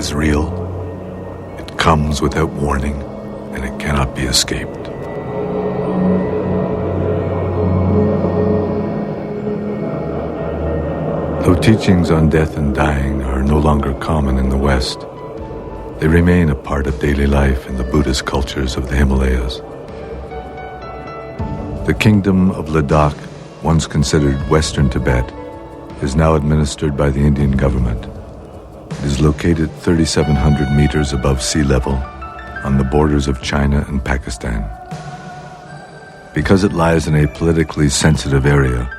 is real. It comes without warning, and it cannot be escaped. Though teachings on death and dying are no longer common in the West, they remain a part of daily life in the Buddhist cultures of the Himalayas. The kingdom of Ladakh, once considered Western Tibet, is now administered by the Indian government. It is located 3,700 meters above sea level on the borders of China and Pakistan. Because it lies in a politically sensitive area,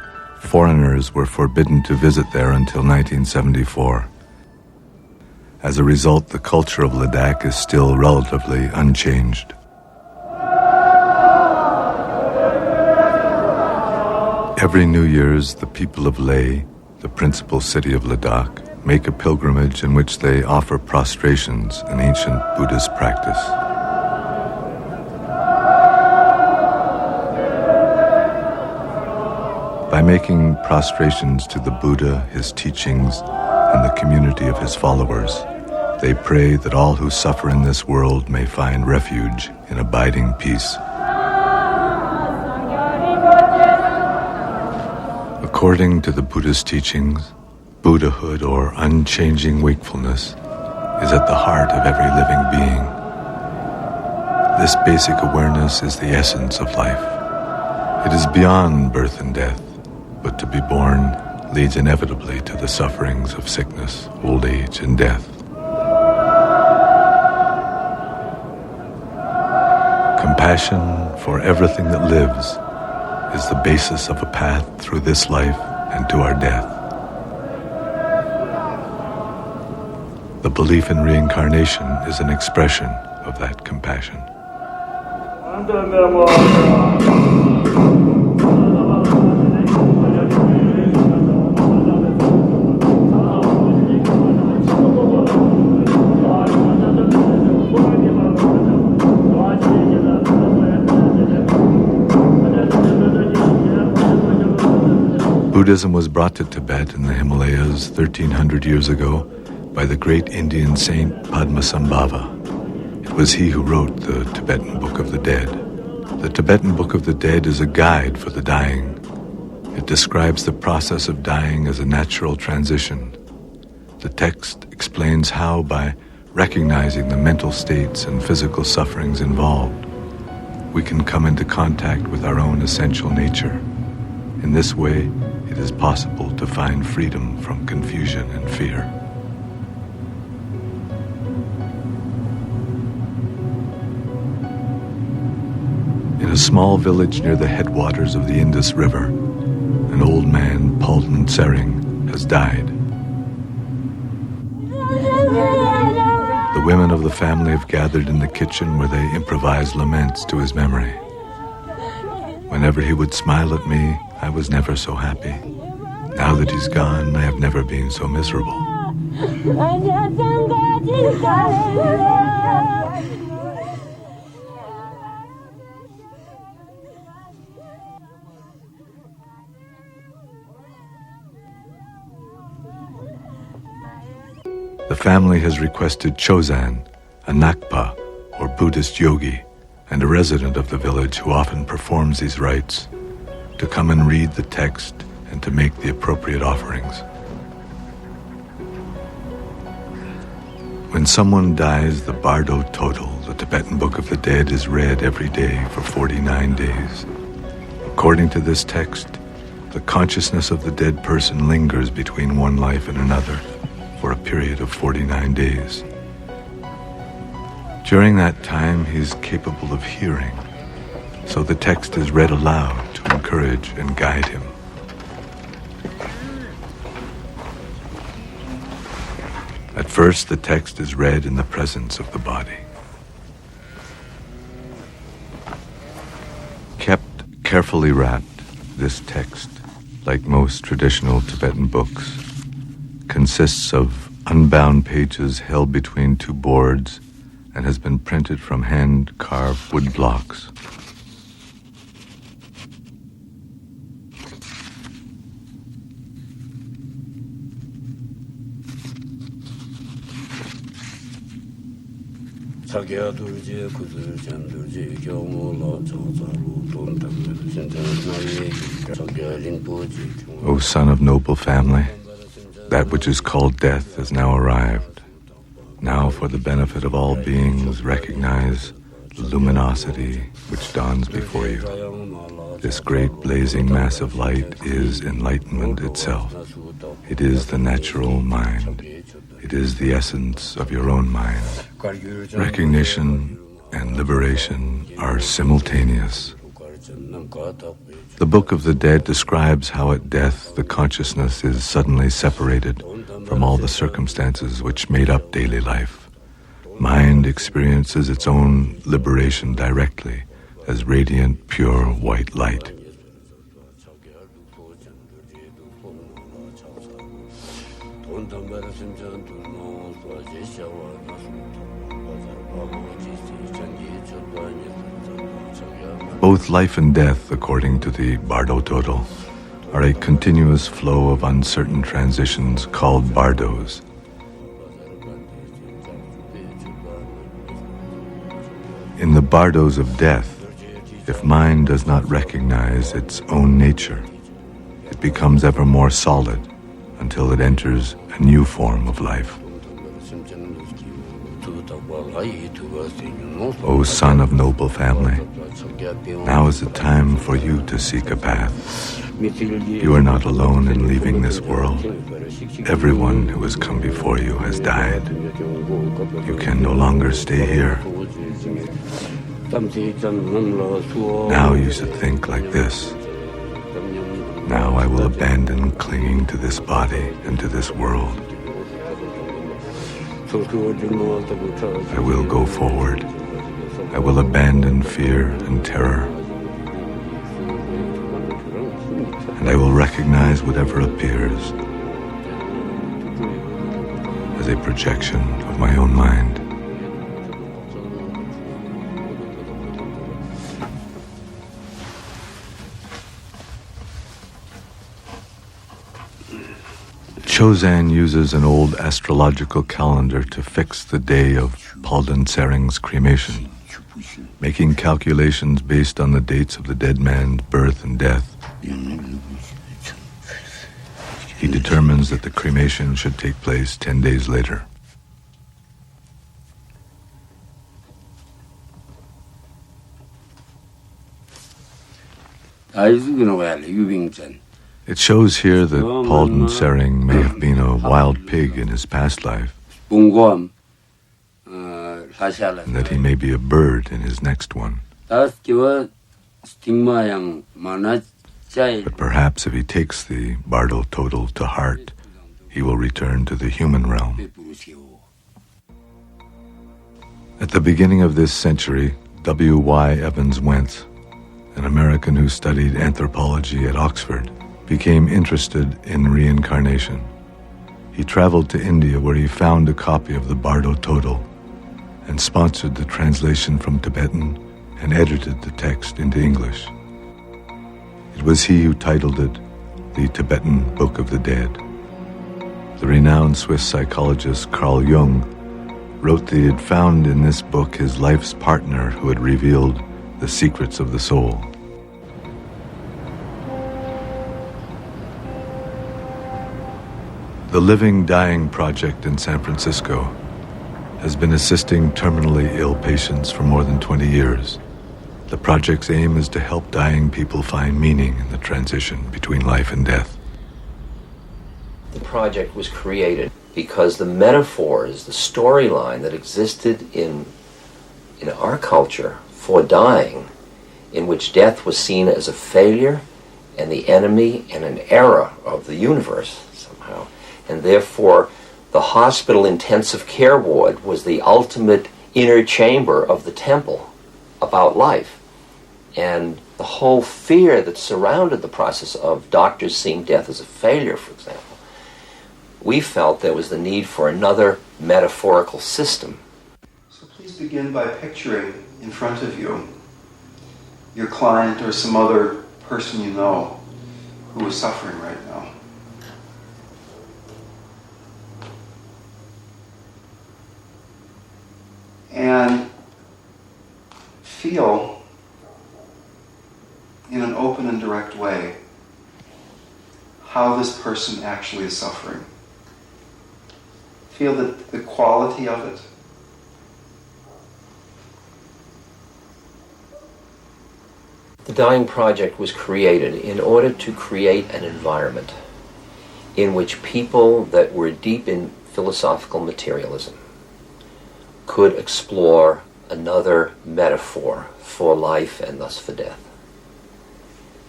foreigners were forbidden to visit there until 1974. As a result, the culture of Ladakh is still relatively unchanged. Every New Year's, the people of Leh, the principal city of Ladakh, make a pilgrimage in which they offer prostrations, an ancient Buddhist practice. By making prostrations to the Buddha, his teachings, and the community of his followers, they pray that all who suffer in this world may find refuge in abiding peace. According to the Buddhist teachings, Buddhahood, or unchanging wakefulness, is at the heart of every living being. This basic awareness is the essence of life. It is beyond birth and death, but to be born leads inevitably to the sufferings of sickness, old age, and death. Compassion for everything that lives is the basis of a path through this life and to our death. The belief in reincarnation is an expression of that compassion. Buddhism was brought to Tibet in the Himalayas 1,300 years ago by the great Indian saint Padmasambhava. It was he who wrote the Tibetan Book of the Dead. The Tibetan Book of the Dead is a guide for the dying. It describes the process of dying as a natural transition. The text explains how, by recognizing the mental states and physical sufferings involved, we can come into contact with our own essential nature. In this way, it is possible to find freedom from confusion and fear. In a small village near the headwaters of the Indus River, an old man, Palden Sering, has died. The women of the family have gathered in the kitchen where they improvise laments to his memory. Whenever he would smile at me, I was never so happy. Now that he's gone, I have never been so miserable. The family has requested Chozan, a Nakpa, or Buddhist yogi, and a resident of the village who often performs these rites, to come and read the text and to make the appropriate offerings. When someone dies, the Bardo Total, the Tibetan Book of the Dead, is read every day for 49 days. According to this text, the consciousness of the dead person lingers between one life and another for a period of 49 days. During that time, he is capable of hearing, so the text is read aloud to encourage and guide him. At first, the text is read in the presence of the body. Kept carefully wrapped, this text, like most traditional Tibetan books, consists of unbound pages held between two boards and has been printed from hand-carved wood blocks. O son of noble family, that which is called death has now arrived. Now, for the benefit of all beings, recognize the luminosity which dawns before you. This great blazing mass of light is enlightenment itself. It is the natural mind. It is the essence of your own mind. Recognition and liberation are simultaneous. The Book of the Dead describes how at death the consciousness is suddenly separated from all the circumstances which made up daily life. Mind experiences its own liberation directly as radiant, pure white light. Both life and death, according to the Bardo Total, are a continuous flow of uncertain transitions called bardos. In the bardos of death, if mind does not recognize its own nature, it becomes ever more solid until it enters a new form of life. O son of noble family, now is the time for you to seek a path. You are not alone in leaving this world. Everyone who has come before you has died. You can no longer stay here. Now you should think like this. Now I will abandon clinging to this body and to this world. I will go forward. I will abandon fear and terror. And I will recognize whatever appears as a projection of my own mind. Chozan uses an old astrological calendar to fix the day of Palden Sering's cremation, making calculations based on the dates of the dead man's birth and death. He determines that the cremation should take place 10 days later. It shows here that Palden Sering may have been a wild pig in his past life, and that he may be a bird in his next one. But perhaps if he takes the Bardo Total to heart, he will return to the human realm. At the beginning of this century, W.Y. Evans Wentz, an American who studied anthropology at Oxford, became interested in reincarnation. He traveled to India where he found a copy of the Bardo Total and sponsored the translation from Tibetan and edited the text into English. It was he who titled it the Tibetan Book of the Dead. The renowned Swiss psychologist Carl Jung wrote that he had found in this book his life's partner who had revealed the secrets of the soul. The Living Dying Project in San Francisco has been assisting terminally ill patients for more than 20 years. The project's aim is to help dying people find meaning in the transition between life and death. The project was created because the metaphors, the storyline that existed in our culture for dying, in which death was seen as a failure and the enemy and an error of the universe somehow, and therefore the hospital intensive care ward was the ultimate inner chamber of the temple about life. And the whole fear that surrounded the process of doctors seeing death as a failure, for example, we felt there was the need for another metaphorical system. So please begin by picturing in front of you your client or some other person you know who is suffering right now. And feel in an open and direct way how this person actually is suffering. Feel the quality of it. The Dying Project was created in order to create an environment in which people that were deep in philosophical materialism could explore another metaphor for life and thus for death.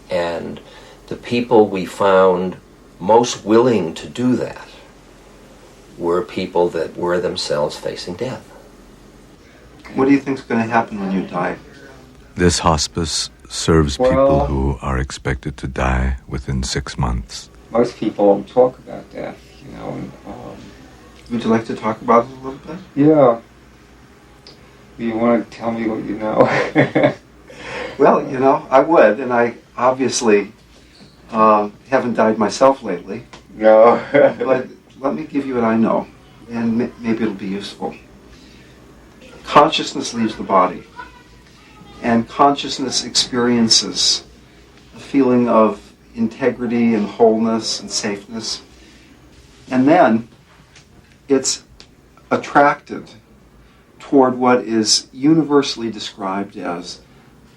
And the people we found most willing to do that were people that were themselves facing death. What do you think is going to happen when you die? This hospice serves people who are expected to die within 6 months. Most people talk about death, you know. And, would you like to talk about it a little bit? Yeah. You want to tell me what you know? Well, you know, I would, and I obviously haven't died myself lately. No. But let me give you what I know, and maybe it'll be useful. Consciousness leaves the body, and consciousness experiences a feeling of integrity and wholeness and safeness. And then it's attracted toward what is universally described as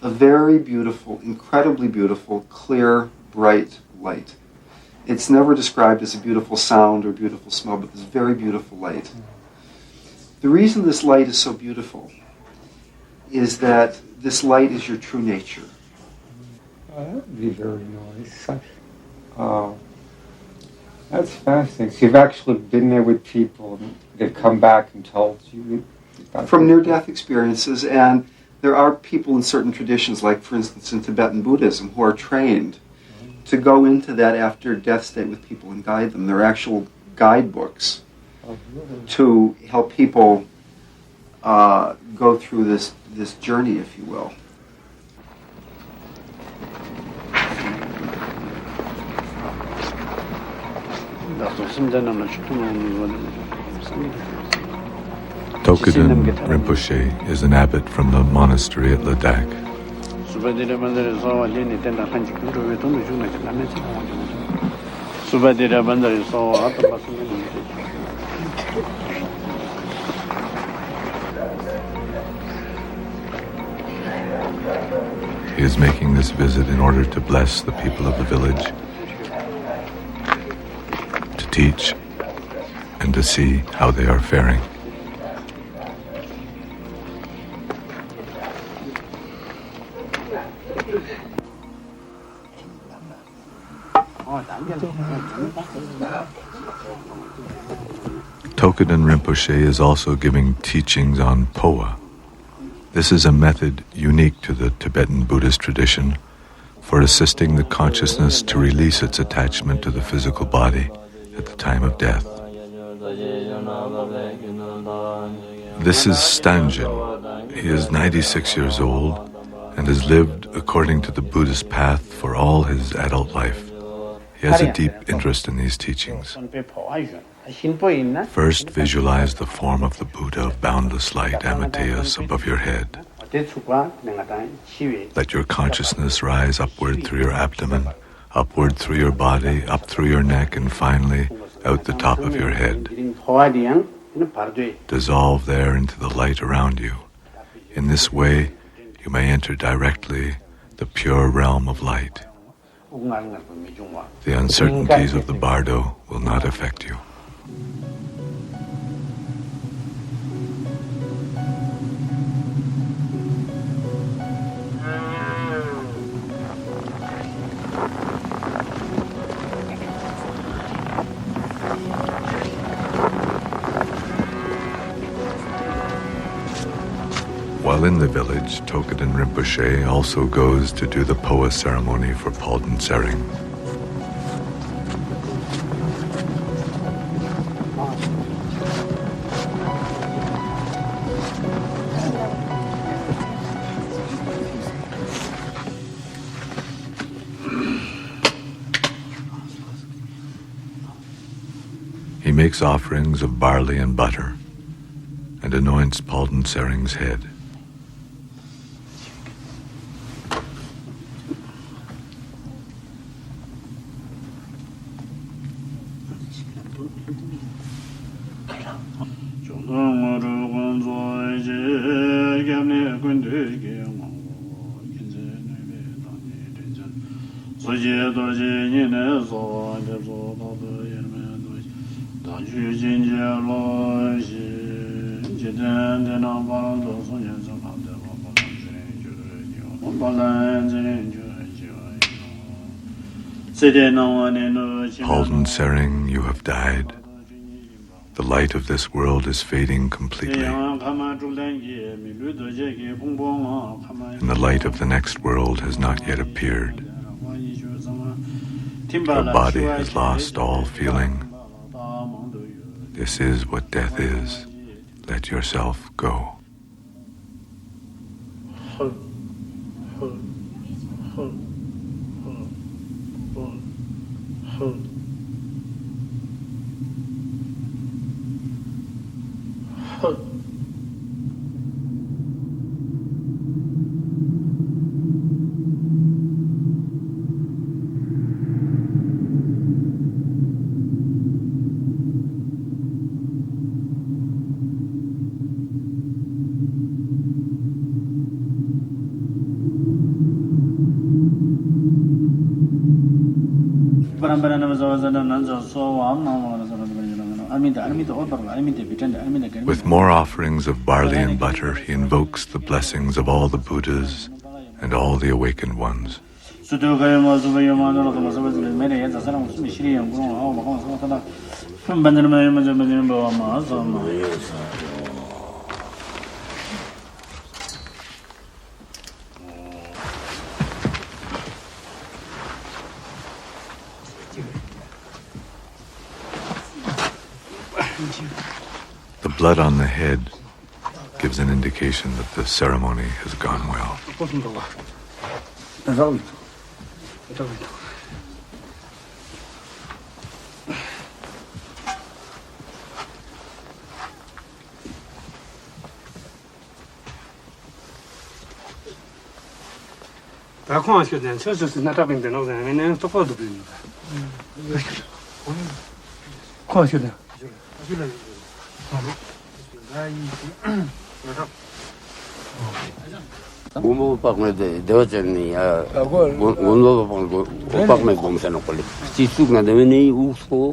a very beautiful, incredibly beautiful, clear, bright light. It's never described as a beautiful sound or beautiful smell, but this very beautiful light. The reason this light is so beautiful is that this light is your true nature. That would be very nice. That's fascinating. So you've actually been there with people, and they've come back and told you? From near-death experiences, and there are people in certain traditions, like for instance in Tibetan Buddhism, who are trained to go into that after-death state with people and guide them. There are actual guidebooks to help people go through this journey, if you will. Tokuden Rinpoche is an abbot from the monastery at Ladakh. He is making this visit in order to bless the people of the village, to teach, and to see how they are faring. Tokuden Rinpoche is also giving teachings on Poa. This is a method unique to the Tibetan Buddhist tradition for assisting the consciousness to release its attachment to the physical body at the time of death. This is Stanjin. He is 96 years old and has lived according to the Buddhist path for all his adult life. He has a deep interest in these teachings. First, visualize the form of the Buddha of boundless light, Amateus, above your head. Let your consciousness rise upward through your abdomen, upward through your body, up through your neck, and finally out the top of your head. Dissolve there into the light around you. In this way, you may enter directly the pure realm of light. The uncertainties of the bardo will not affect you. While in the village, Tokuden Rinpoche also goes to do the Poa ceremony for Palden Tsering. He makes offerings of barley and butter and anoints Palden Tsering's head. Halden Sering, you have died. The light of this world is fading completely, and the light of the next world has not yet appeared. Your body has lost all feeling. This is what death is. Let yourself go. With more offerings of barley and butter, he invokes the blessings of all the Buddhas and all the awakened ones. The blood on the head gives an indication that the ceremony has gone well.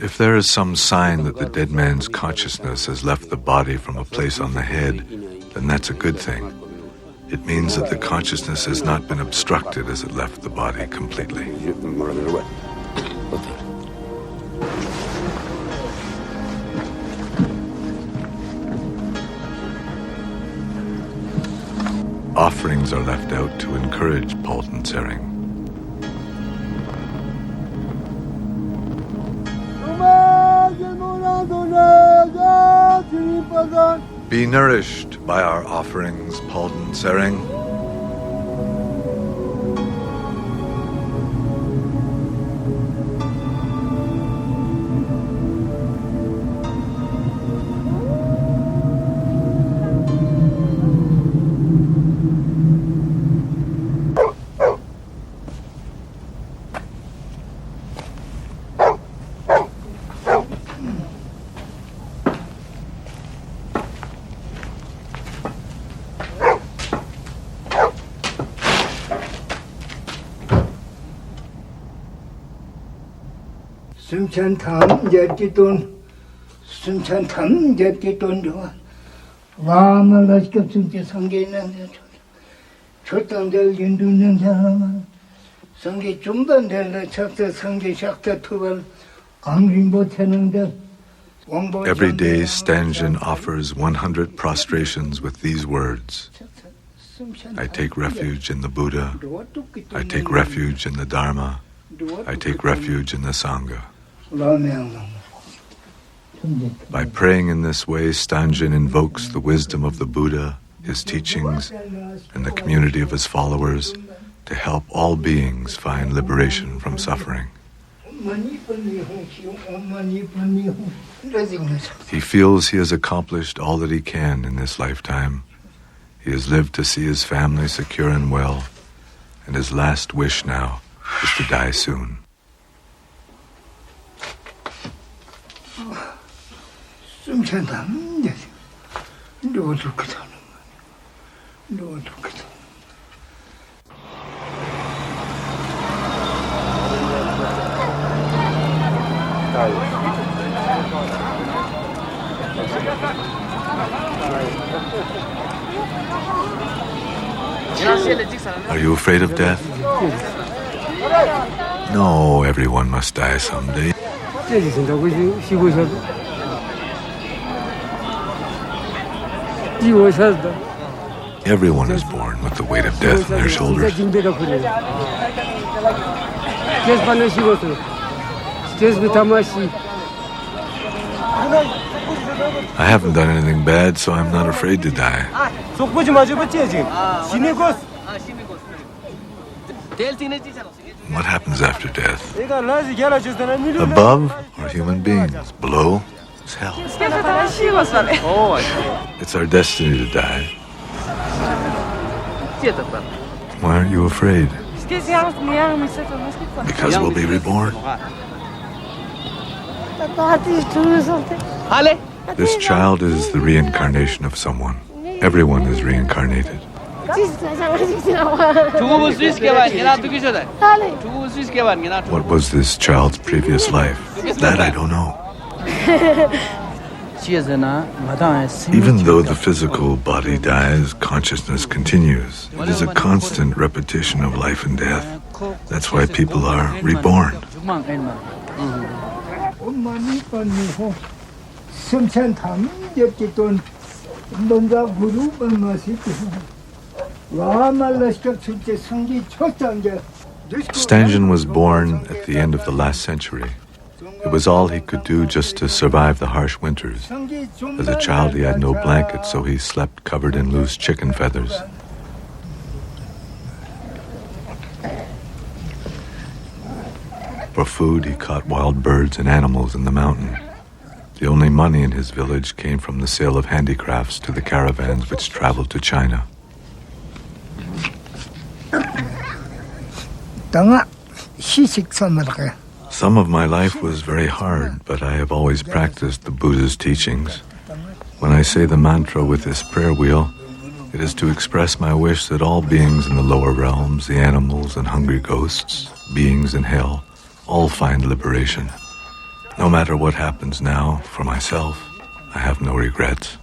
If there is some sign that the dead man's consciousness has left the body from a place on the head, then that's a good thing. It means that the consciousness has not been obstructed as it left the body completely. Offerings are left out to encourage Halden Sering. Be nourished by our offerings, Halden Sering. Sunchantam Jetitun Sunchantam Jetitun Vamalaska Sunja Sangena Chotandel Yindun Sangi Jumbandel Chapter Sangi Shakta Tuval Angrimbo Tenandel. Every day, Stangen offers 100 prostrations with these words. I take refuge in the Buddha. I take refuge in the Dharma. I take refuge in the Sangha. By praying in this way, Stangen invokes the wisdom of the Buddha, his teachings, and the community of his followers to help all beings find liberation from suffering. He feels he has accomplished all that he can in this lifetime. He has lived to see his family secure and well, and his last wish now is to die soon. 숨찬 담냐 너도 그러는 거야 너도 그러는 Are you afraid of death? No, everyone must die someday. Everyone is born with the weight of death on their shoulders. I haven't done anything bad, so I'm not afraid to die. What happens after death? Above are human beings. Below is hell. It's our destiny to die. Why aren't you afraid? Because we'll be reborn. This child is the reincarnation of someone. Everyone is reincarnated. What was this child's previous life? That I don't know. Even though the physical body dies, consciousness continues. It is a constant repetition of life and death. That's why people are reborn. Stangen was born at the end of the last century. It was all he could do just to survive the harsh winters. As a child, he had no blanket, so he slept covered in loose chicken feathers. For food, he caught wild birds and animals in the mountain. The only money in his village came from the sale of handicrafts to the caravans which traveled to China. Some of my life was very hard, but I have always practiced the Buddha's teachings. When I say the mantra with this prayer wheel, it is to express my wish that all beings in the lower realms, the animals and hungry ghosts, beings in hell, all find liberation. No matter what happens now, for myself, I have no regrets.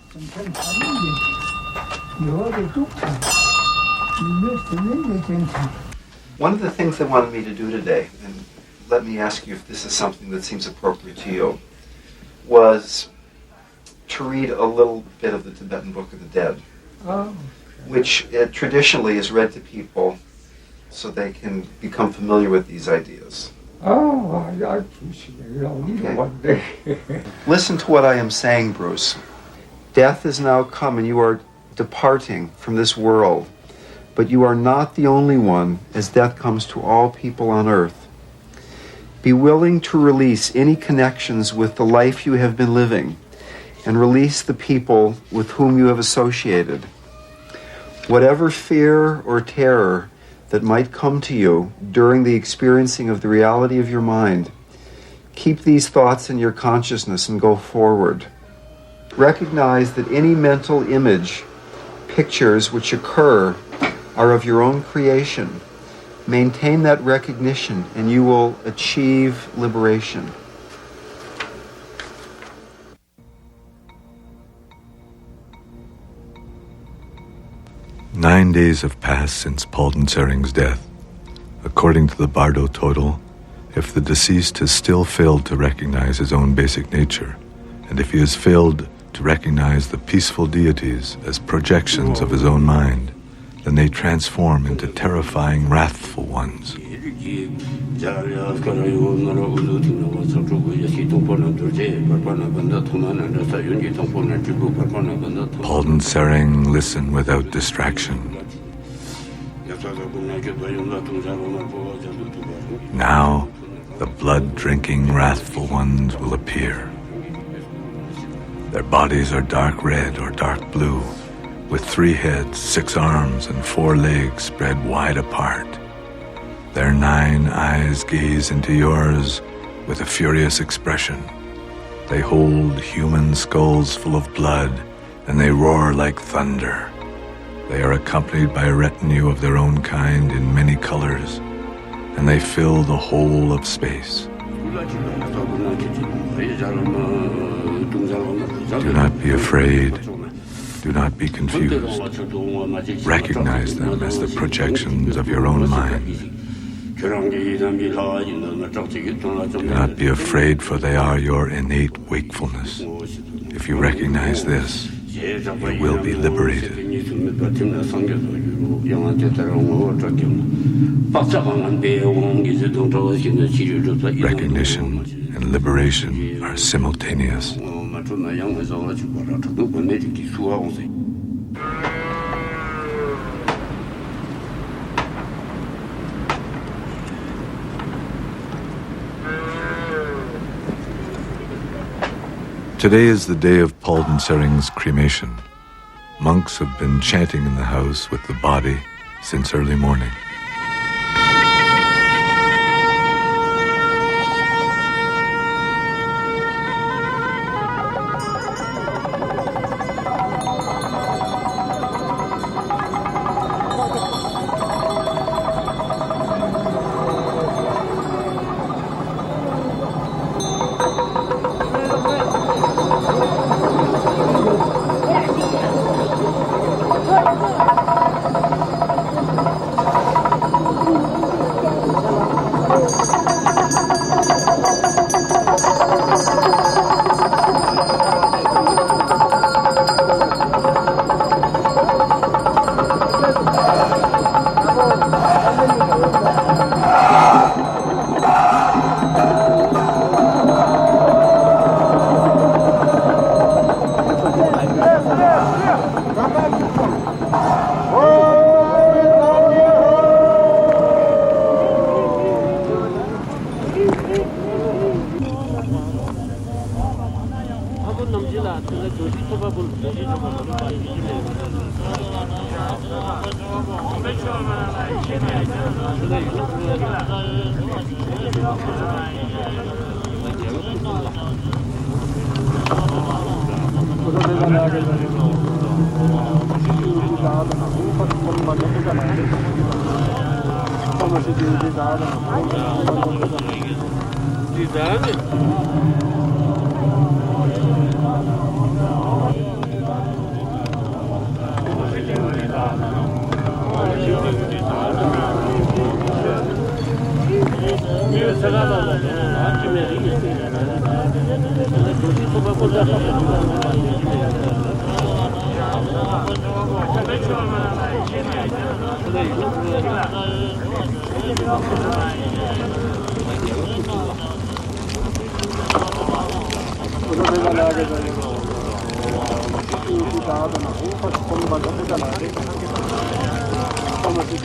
One of the things they wanted me to do today, and let me ask you if this is something that seems appropriate to you, was to read a little bit of the Tibetan Book of the Dead, which traditionally is read to people so they can become familiar with these ideas. I appreciate it. I'll read it one day. Listen to what I am saying, Bruce. Death is now come and you are departing from this world. But you are not the only one, as death comes to all people on earth. Be willing to release any connections with the life you have been living, and release the people with whom you have associated. Whatever fear or terror that might come to you during the experiencing of the reality of your mind, keep these thoughts in your consciousness and go forward. Recognize that any mental image, pictures which occur are of your own creation. Maintain that recognition and you will achieve liberation. "9 days have passed since Palden Sering's death. According to the Bardo total, if the deceased has still failed to recognize his own basic nature, and if he has failed to recognize the peaceful deities as projections of his own mind, then they transform into terrifying, wrathful ones. Palden Sering listened without distraction. Now, the blood-drinking, wrathful ones will appear. Their bodies are dark red or dark blue, with 3 heads, 6 arms, and 4 legs spread wide apart. Their 9 eyes gaze into yours with a furious expression. They hold human skulls full of blood, and they roar like thunder. They are accompanied by a retinue of their own kind in many colors, and they fill the whole of space. Do not be afraid. Do not be confused. Recognize them as the projections of your own mind. Do not be afraid, for they are your innate wakefulness. If you recognize this, you will be liberated. Recognition and liberation are simultaneous. Today is the day of Palden Sering's cremation. Monks have been chanting in the house with the body since early morning.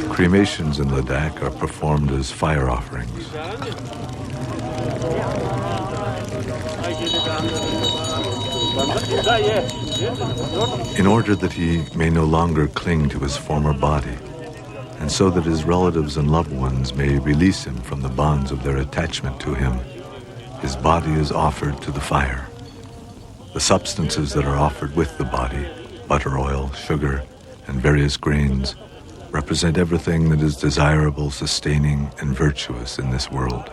Cremations in Ladakh are performed as fire offerings. In order that he may no longer cling to his former body, and so that his relatives and loved ones may release him from the bonds of their attachment to him, his body is offered to the fire. The substances that are offered with the body, butter, oil, sugar, and various grains, represent everything that is desirable, sustaining, and virtuous in this world.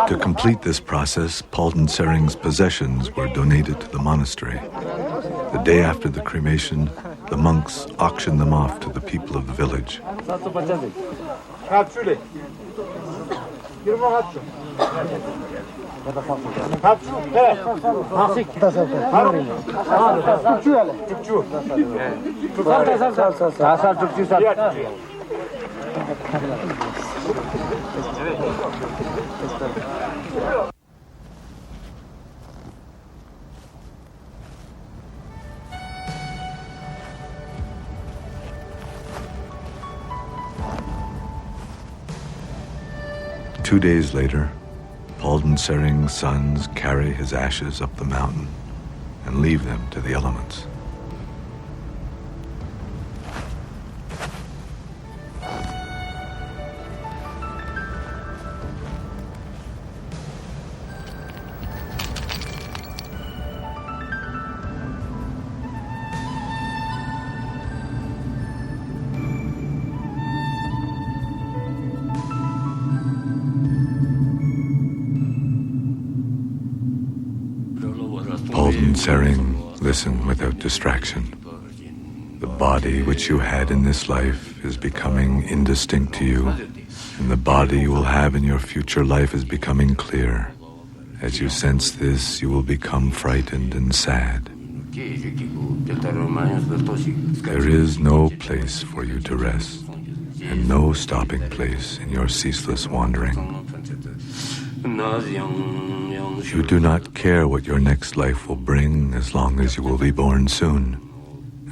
To complete this process, Palden Sering's possessions were donated to the monastery. The day after the cremation, the monks auctioned them off to the people of the village. 2 days later, Palden Sering's sons carry his ashes up the mountain and leave them to the elements. Palden Sering, listen without distraction. The body which you had in this life is becoming indistinct to you, and the body you will have in your future life is becoming clear. As you sense this, you will become frightened and sad. There is no place for you to rest, and no stopping place in your ceaseless wandering. You do not care what your next life will bring as long as you will be born soon,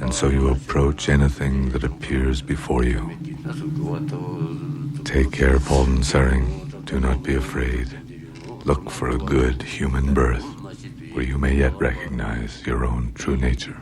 and so you approach anything that appears before you. Take care, Palden Sering. Do not be afraid. Look for a good human birth, where you may yet recognize your own true nature.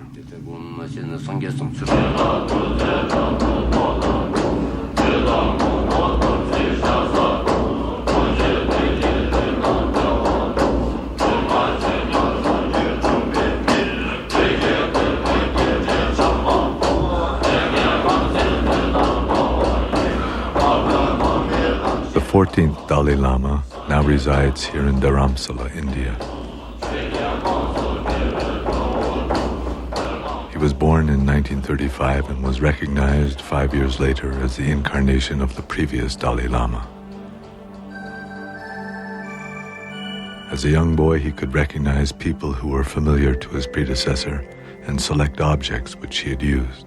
The 14th Dalai Lama now resides here in Dharamsala, India. He was born in 1935 and was recognized 5 years later as the incarnation of the previous Dalai Lama. As a young boy, he could recognize people who were familiar to his predecessor and select objects which he had used.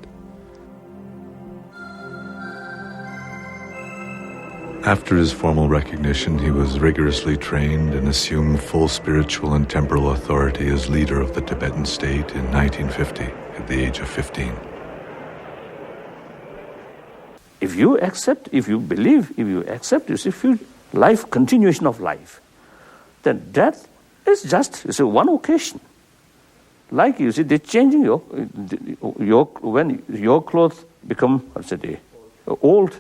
After his formal recognition, he was rigorously trained and assumed full spiritual and temporal authority as leader of the Tibetan state in 1950 at the age of 15. If you accept, if you believe, if you accept, you see, life, continuation of life, then death is just one occasion. Like you see, they're changing when your clothes become, old,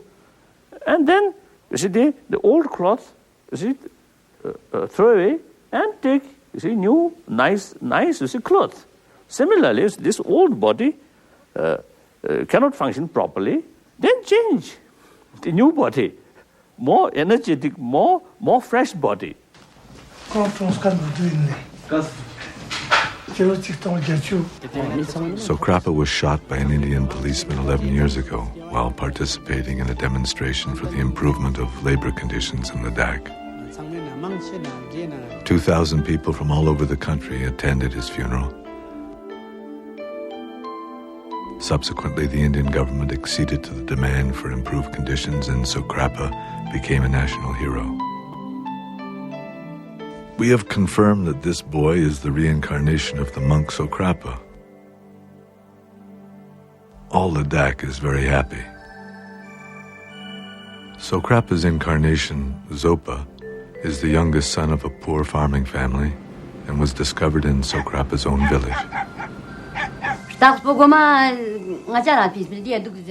and then you see, the old cloth, you see, throw away and take, you see, new, nice, you see, cloth. Similarly, this old body cannot function properly, then change the new body, more energetic, more fresh body. Sokrapa was shot by an Indian policeman 11 years ago while participating in a demonstration for the improvement of labor conditions in Ladakh. 2,000 people from all over the country attended his funeral. Subsequently, the Indian government acceded to the demand for improved conditions, and Sokrapa became a national hero. We have confirmed that this boy is the reincarnation of the monk Sokrapa. All Ladakh is very happy. Sokrapa's incarnation, Zopa, is the youngest son of a poor farming family and was discovered in Sokrapa's own village.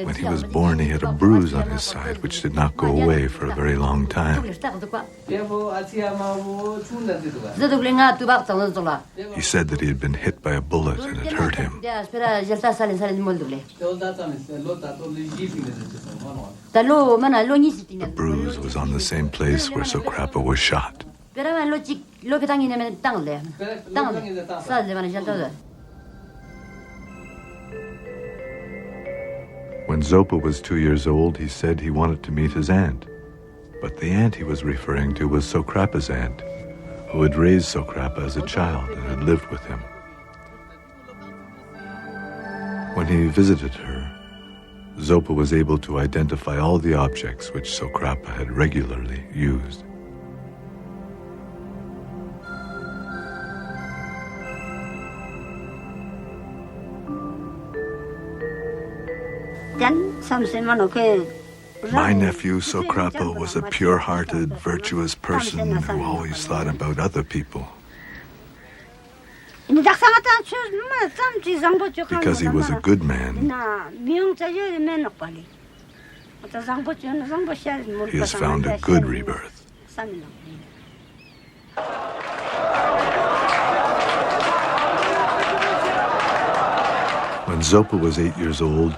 When he was born, he had a bruise on his side which did not go away for a very long time. He said that he had been hit by a bullet and it hurt him. The bruise was on the same place where Sokrapa was shot. When Zopa was 2 years old, he said he wanted to meet his aunt. But the aunt he was referring to was Sokrapa's aunt, who had raised Sokrapa as a child and had lived with him. When he visited her, Zopa was able to identify all the objects which Sokrapa had regularly used. My nephew Sokrapa was a pure-hearted, virtuous person who always thought about other people. Because he was a good man, he has found a good rebirth. When Zopa was 8 years old,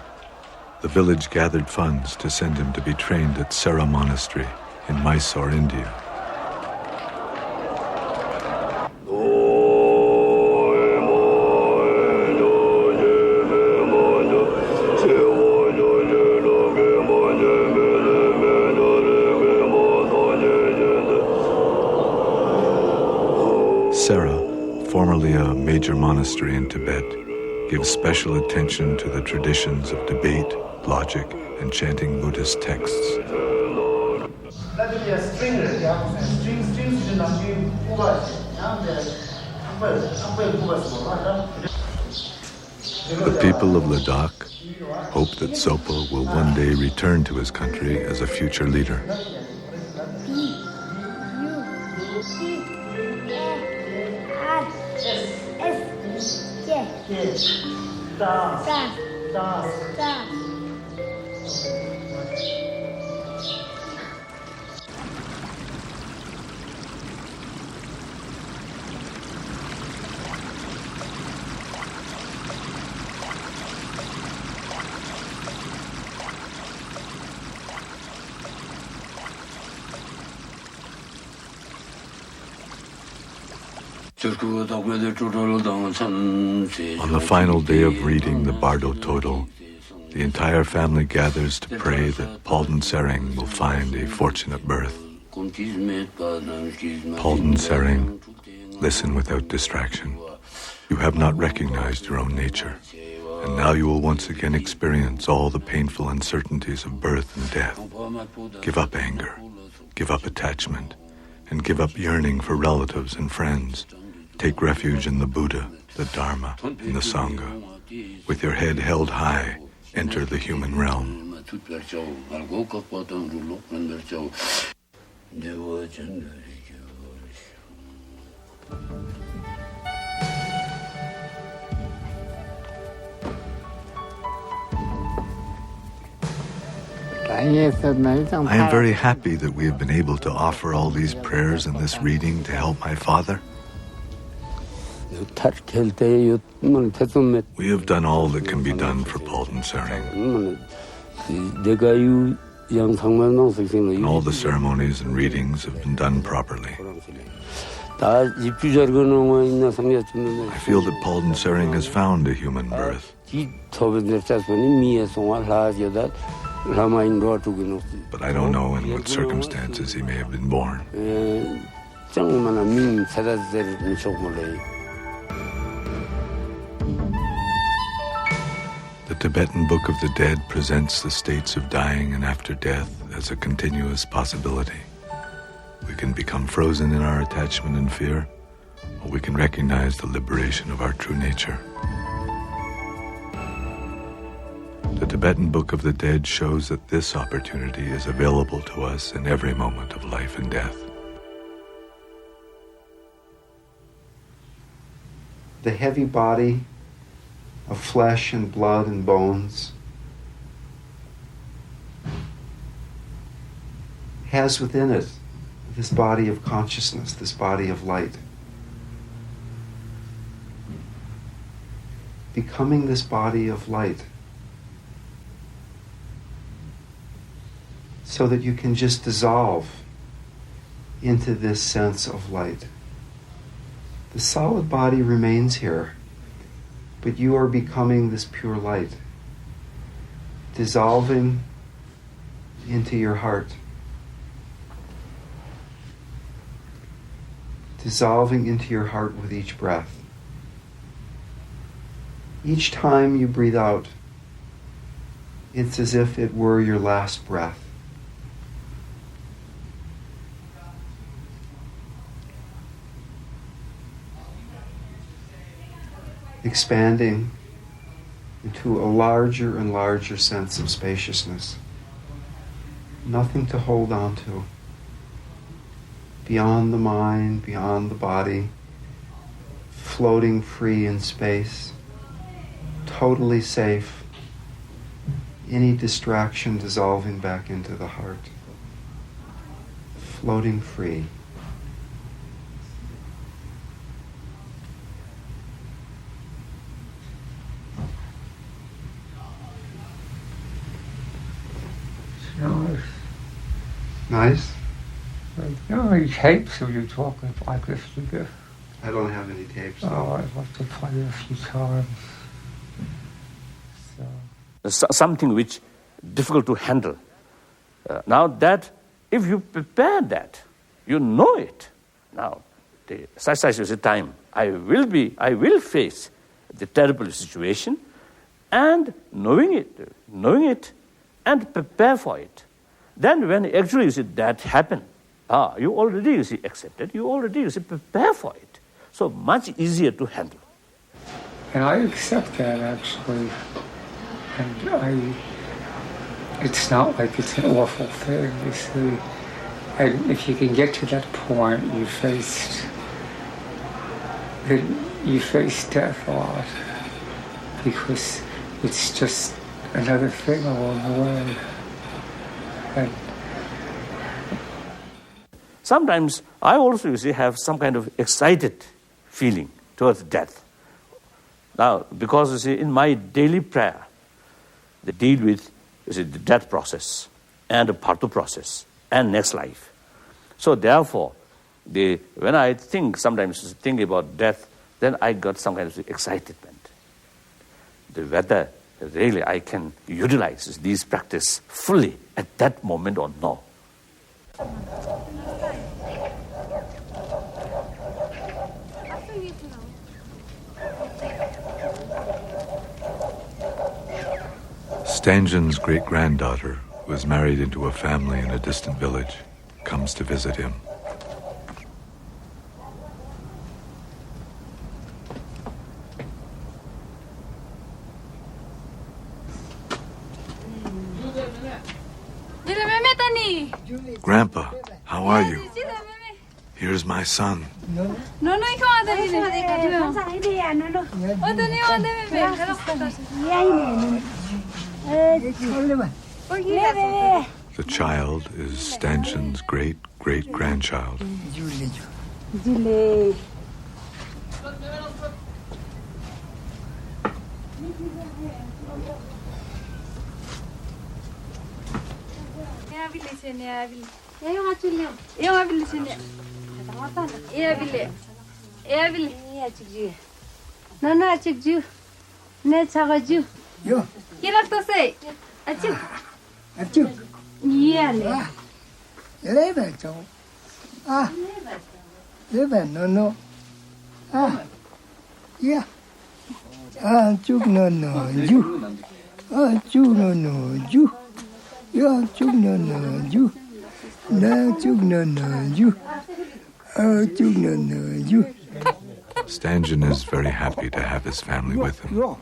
the village gathered funds to send him to be trained at Sera Monastery in Mysore, India. Sera, formerly a major monastery in Tibet, gives special attention to the traditions of debate, logic, and chanting Buddhist texts. The people of Ladakh hope that Zopa will one day return to his country as a future leader. On the final day of reading the Bardo Total, the entire family gathers to pray that Palden Sering will find a fortunate birth. Palden Sering, listen without distraction. You have not recognized your own nature, and now you will once again experience all the painful uncertainties of birth and death. Give up anger, give up attachment, and give up yearning for relatives and friends. Take refuge in the Buddha, the Dharma, and the Sangha. With your head held high, enter the human realm. I am very happy that we have been able to offer all these prayers and this reading to help my father. We have done all that can be done for Palden Sering. And all the ceremonies and readings have been done properly. I feel that Palden Sering has found a human birth. But I don't know in what circumstances he may have been born. The Tibetan Book of the Dead presents the states of dying and after death as a continuous possibility. We can become frozen in our attachment and fear, or we can recognize the liberation of our true nature. The Tibetan Book of the Dead shows that this opportunity is available to us in every moment of life and death. The heavy body of flesh and blood and bones has within it this body of consciousness, this body of light. Becoming this body of light so that you can just dissolve into this sense of light. The solid body remains here, but you are becoming this pure light, dissolving into your heart, dissolving into your heart with each breath. Each time you breathe out, it's as if it were your last breath. Expanding into a larger and larger sense of spaciousness. Nothing to hold on to. Beyond the mind, beyond the body, floating free in space, totally safe. Any distraction dissolving back into the heart. Floating free. Nice. Nice? You know any tapes of you talking like this to give? I don't have any tapes. Oh, No. I'd love to play it a few times. So. Something which difficult to handle. Now that, if you prepare that, you know it. Now, such is a time I will face the terrible situation, and knowing it, and prepare for it. Then when actually you see that happen, you already accepted, you already prepare for it. So much easier to handle. And I accept that, actually. And it's not like it's an awful thing, you see. And if you can get to that point, you face death a lot. Because it's just another thing along the way. And sometimes I also, have some kind of excited feeling towards death. Now, because, in my daily prayer, they deal with, the death process and the partu process and next life. So therefore, when I sometimes think about death, then I got some kind of excitement. Whether really I can utilize these practice fully at that moment or no. Stangen's great-granddaughter, who is married into a family in a distant village, comes to visit him. Grandpa, how are you? Here's my son. The child is Stangen's great-great-grandchild. Stangen is very happy to have his family with him.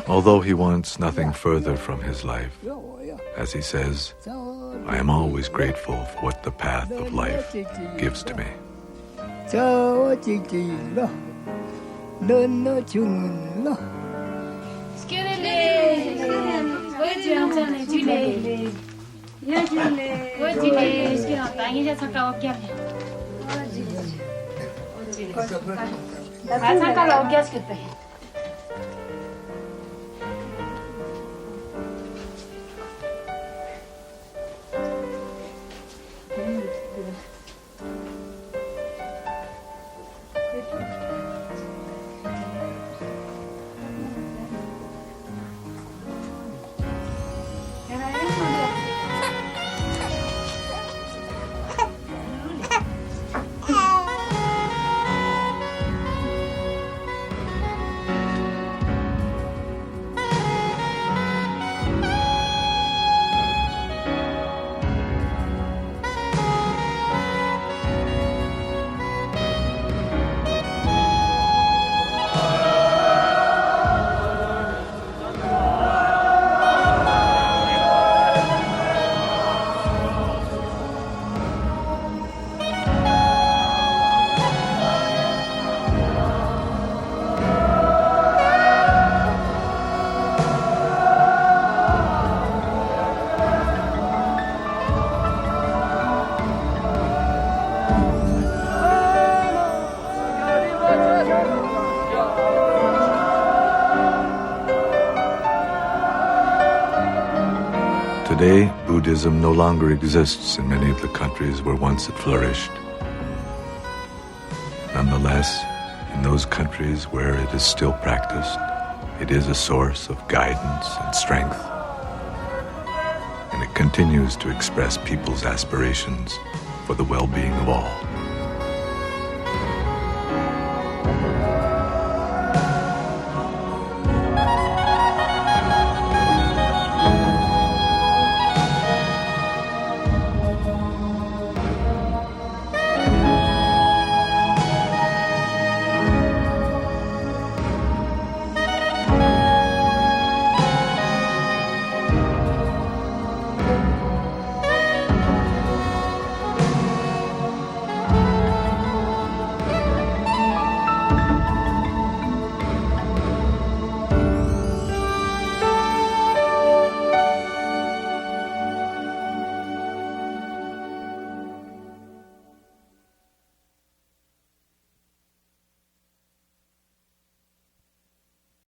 Although he wants nothing further from his life, as he says, I am always grateful for what the path of life gives to me. Today, Buddhism no longer exists in many of the countries where once it flourished. Nonetheless, in those countries where it is still practiced, it is a source of guidance and strength. And it continues to express people's aspirations for the well-being of all.